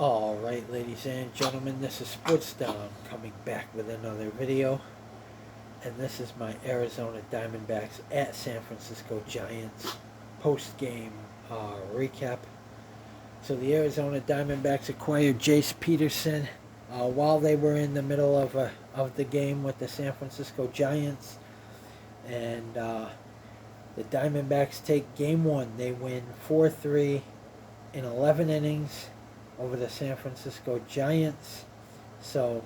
Alright, ladies and gentlemen, this is Sports Dom coming back with another video. And this is my Arizona Diamondbacks at San Francisco Giants post-game recap. So the Arizona Diamondbacks acquired Jace Peterson while they were in the middle of the game with the San Francisco Giants. And the Diamondbacks take game one. They win 4-3 in 11 innings over the San Francisco Giants. So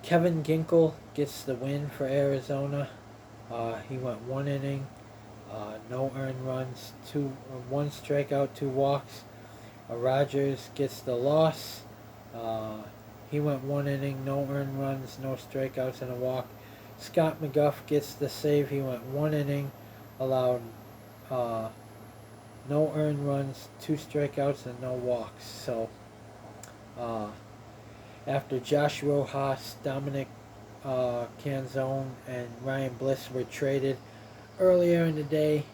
Kevin Ginkel gets the win for Arizona. He went one inning, no earned runs, one strikeout, two walks. Rogers gets the loss. He went one inning, no earned runs, no strikeouts, and a walk. Scott McGough gets the save. He went one inning, allowed no earned runs, two strikeouts, and no walks. So after Josh Rojas, Dominic Canzone, and Ryan Bliss were traded earlier in the day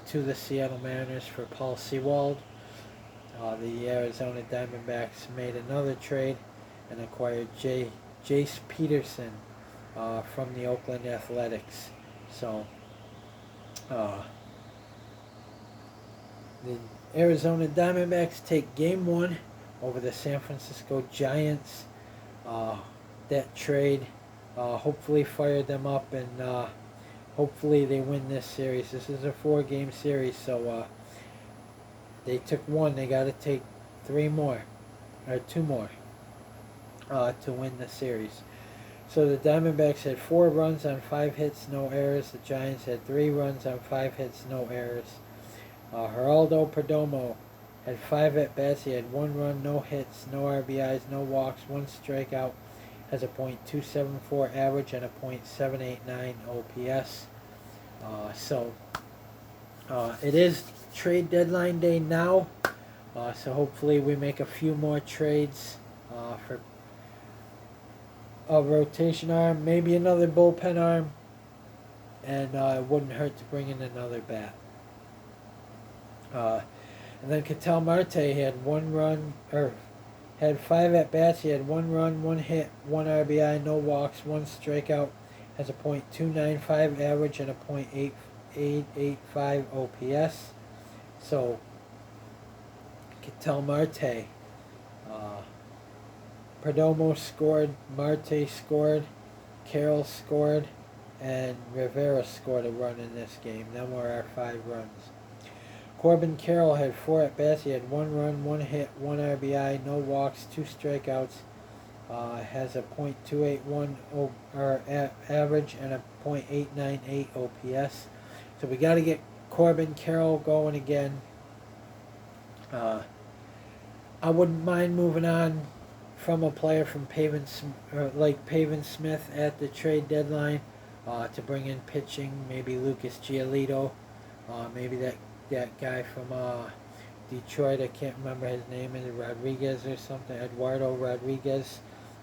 to the Seattle Mariners for Paul Sewald, the Arizona Diamondbacks made another trade and acquired Jace Peterson from the Oakland Athletics. So the Arizona Diamondbacks take game one over the San Francisco Giants. That trade hopefully fired them up, and hopefully they win this series. This is a 4-game series, so they took one. They got to take two more to win the series. So the Diamondbacks had 4 runs on 5 hits, no errors. The Giants had 3 runs on 5 hits, no errors. Geraldo Perdomo had 5 at-bats. He had 1 run, no hits, no RBIs, no walks, 1 strikeout. Has a .274 average and a .789 OPS. It is trade deadline day now. So hopefully we make a few more trades for a rotation arm, maybe another bullpen arm, and it wouldn't hurt to bring in another bat. And then Ketel Marte had 1 run, or had 5 at-bats. He had 1 run, 1 hit, 1 RBI, no walks, 1 strikeout. Has a .295 average and a .885 OPS. So Ketel Marte, Perdomo scored, Marte scored, Carroll scored, and Rivera scored a run in this game. Them were our 5 runs. Corbin Carroll had 4 at-bats. He had 1 run, 1 hit, 1 RBI, no walks, 2 strikeouts. Has a .281 average and a .898 OPS. So we got to get Corbin Carroll going again. I wouldn't mind moving on from a player from like Pavin Smith at the trade deadline to bring in pitching. Maybe Lucas Giolito. Maybe that guy from Detroit, I can't remember his name, is it Rodriguez or something, Eduardo Rodriguez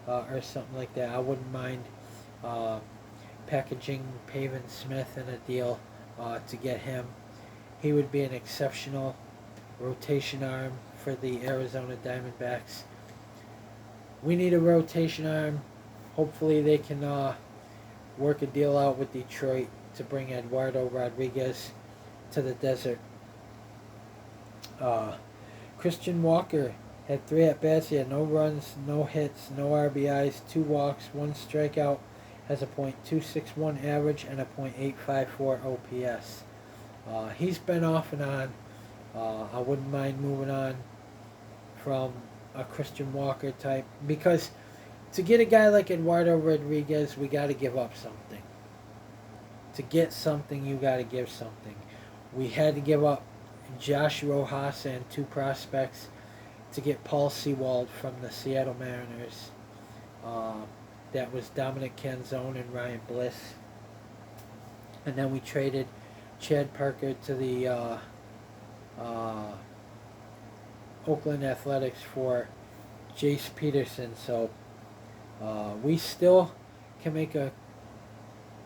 or something like that. I wouldn't mind packaging Pavin Smith in a deal to get him. He would be an exceptional rotation arm for the Arizona Diamondbacks. We need a rotation arm. Hopefully they can work a deal out with Detroit to bring Eduardo Rodriguez to the desert. Christian Walker had 3 at-bats. He had no runs, no hits, no RBIs, 2 walks, 1 strikeout. Has a .261 average and a .854 OPS. He's been off and on. I wouldn't mind moving on from a Christian Walker type, because to get a guy like Eduardo Rodriguez, we got to give up something. To get something, you got to give something. We had to give up Josh Rojas and 2 prospects to get Paul Sewald from the Seattle Mariners. That was Dominic Canzone and Ryan Bliss. And then we traded Chad Parker to the Oakland Athletics for Jace Peterson. So we still can make a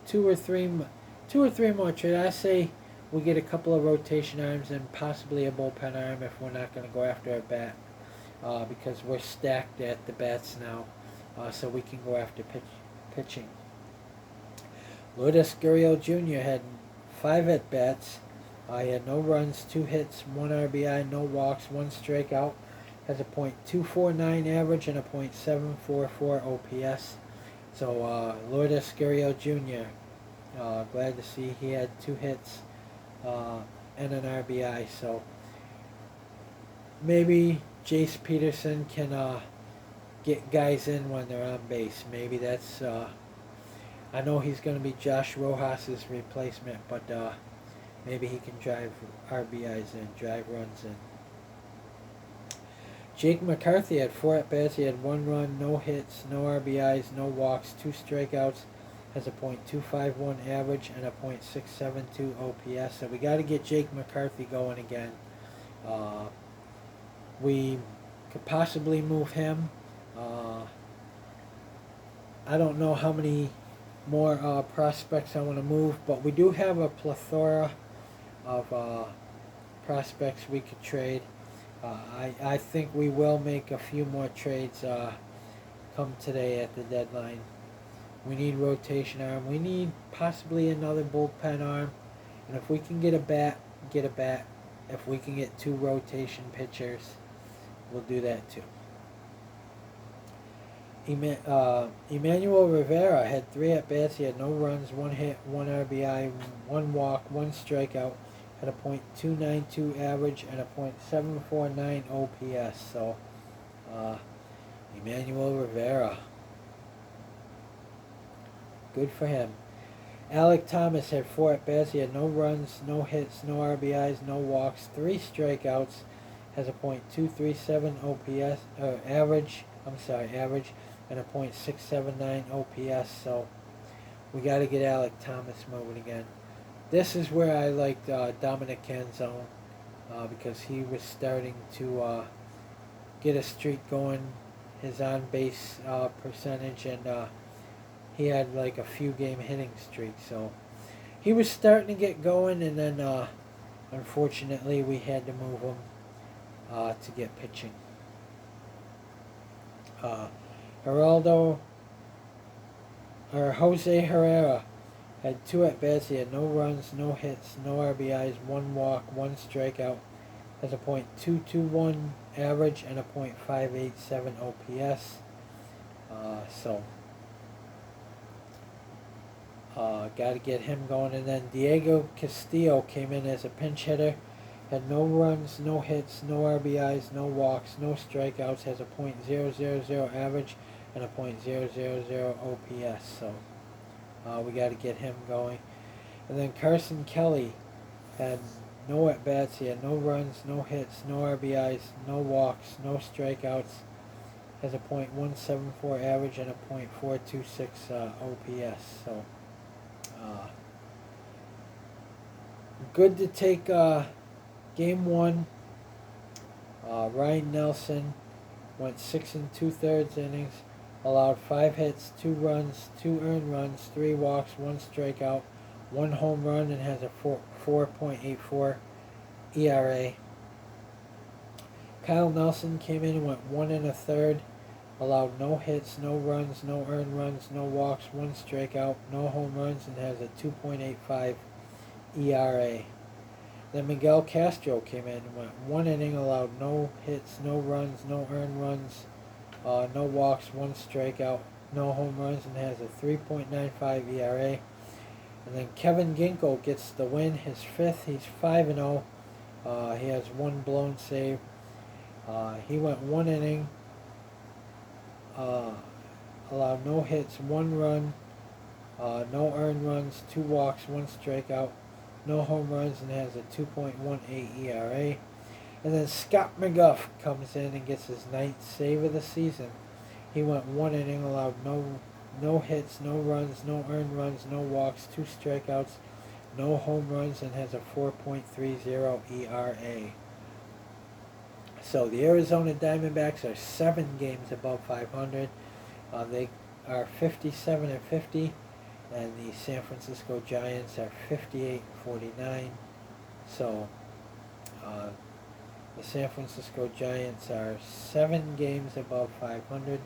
two or three more trades. I say we get a couple of rotation arms and possibly a bullpen arm if we're not going to go after a bat, because we're stacked at the bats now, so we can go after pitching. Lourdes Gurriel Jr. had 5 at-bats. He had no runs, 2 hits, 1 RBI, no walks, 1 strikeout. Has a .249 average and a .744 OPS. So Lourdes Gurriel Jr., glad to see he had 2 hits and an RBI. So maybe Jace Peterson can get guys in when they're on base. Maybe that's... I know he's going to be Josh Rojas's replacement, but maybe he can drive RBIs in, drive runs in. Jake McCarthy had 4 at-bats. He had 1 run, no hits, no RBIs, no walks, 2 strikeouts. Has a .251 average and a .672 OPS. So we got to get Jake McCarthy going again. We could possibly move him. I don't know how many more prospects I want to move, but we do have a plethora of prospects we could trade. I think we will make a few more trades come today at the deadline. We need rotation arm. We need possibly another bullpen arm. And if we can get a bat, get a bat. If we can get 2 rotation pitchers, we'll do that too. Emmanuel Rivera had 3 at-bats. He had no runs, 1 hit, 1 RBI, 1 walk, 1 strikeout. Had a .292 average and a .749 OPS. So, Emmanuel Rivera, good for him. Alec Thomas had 4 at-bats. He had no runs, no hits, no RBIs, no walks, 3 strikeouts. Has a .237 OPS average, and a .679 OPS. So we got to get Alec Thomas moving again. This is where I liked Dominic Canzone, because he was starting to get a streak going, his on-base percentage, and he had like a few game hitting streak. So he was starting to get going, and then unfortunately we had to move him to get pitching. Jose Herrera had 2 at-bats. He had no runs, no hits, no RBIs, 1 walk, 1 strikeout. Has a .221 average and a .587 OPS. Got to get him going. And then Diego Castillo came in as a pinch hitter. Had no runs, no hits, no RBIs, no walks, no strikeouts. Has a .000 average and a .000 OPS. So we got to get him going. And then Carson Kelly had no at-bats. He had no runs, no hits, no RBIs, no walks, no strikeouts. Has a .174 average and a .426 OPS. So good to take game 1. Ryan Nelson went 6 2/3 innings, allowed 5 hits, 2 runs, 2 earned runs, 3 walks, 1 strikeout, 1 home run, and has a 4.84 ERA. Kyle Nelson came in and went 1 1/3, allowed no hits, no runs, no earned runs, no walks, 1 strikeout, no home runs, and has a 2.85 ERA. Then Miguel Castro came in and went 1 inning, allowed no hits, no runs, no earned runs, no walks, 1 strikeout, no home runs, and has a 3.95 ERA. And then Kevin Ginkel gets the win, his 5th. He's 5-0. He has 1 blown save. He went 1 inning, allowed no hits, 1 run, no earned runs, 2 walks, 1 strikeout, no home runs, and has a 2.18 ERA. And then Scott McGough comes in and gets his 9th save of the season. He went 1 inning, allowed no hits, no runs, no earned runs, no walks, 2 strikeouts, no home runs, and has a 4.30 ERA. So the Arizona Diamondbacks are 7 games above 500. They are 57-50. And the San Francisco Giants are 58-49. So the San Francisco Giants are 7 games above 500.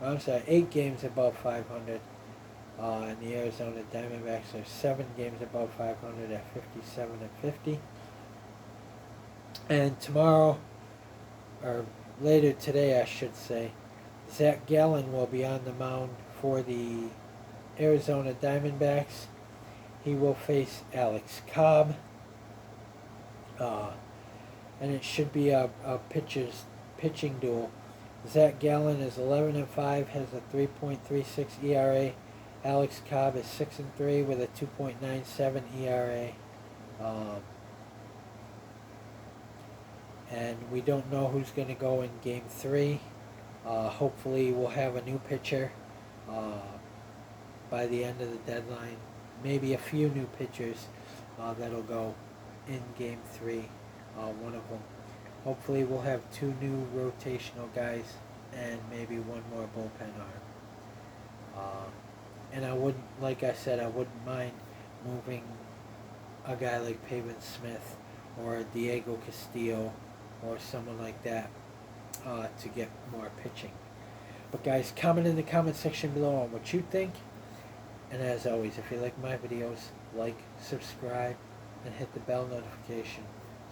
I'm sorry, 8 games above 500. And the Arizona Diamondbacks are 7 games above 500 at 57-50. And tomorrow, or later today, I should say, Zach Gallen will be on the mound for the Arizona Diamondbacks. He will face Alex Cobb. And it should be a pitching duel. Zach Gallen is 11-5, has a 3.36 ERA. Alex Cobb is 6-3 with a 2.97 ERA. And we don't know who's going to go in Game 3. Hopefully we'll have a new pitcher by the end of the deadline. Maybe a few new pitchers that'll go in Game 3. One of them. Hopefully we'll have 2 new rotational guys and maybe 1 more bullpen arm. And I wouldn't, like I said, I wouldn't mind moving a guy like Pavin Smith or Diego Castillo or someone like that to get more pitching. But guys, comment in the comment section below on what you think. And as always, if you like my videos, like, subscribe, and hit the bell notification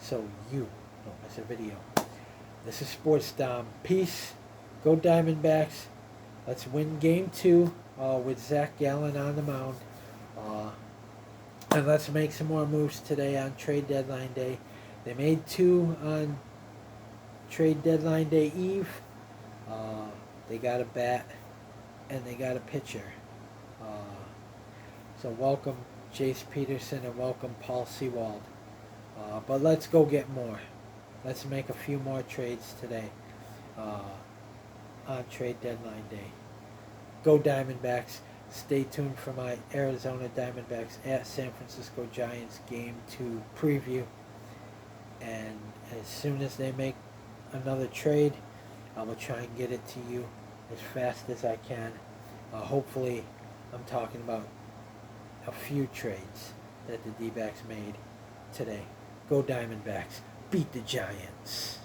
so you don't miss a video. This is Sports Dom. Peace. Go Diamondbacks. Let's win Game 2 with Zach Gallen on the mound. And let's make some more moves today on trade deadline day. They made 2 on trade deadline day eve. They got a bat and they got a pitcher. So welcome Jace Peterson and welcome Paul Sewald. But let's go get more. Let's make a few more trades today on trade deadline day. Go Diamondbacks. Stay tuned for my Arizona Diamondbacks at San Francisco Giants Game 2 preview. And as soon as they make another trade, I will try and get it to you as fast as I can. Hopefully, I'm talking about a few trades that the D-backs made today. Go Diamondbacks. Beat the Giants.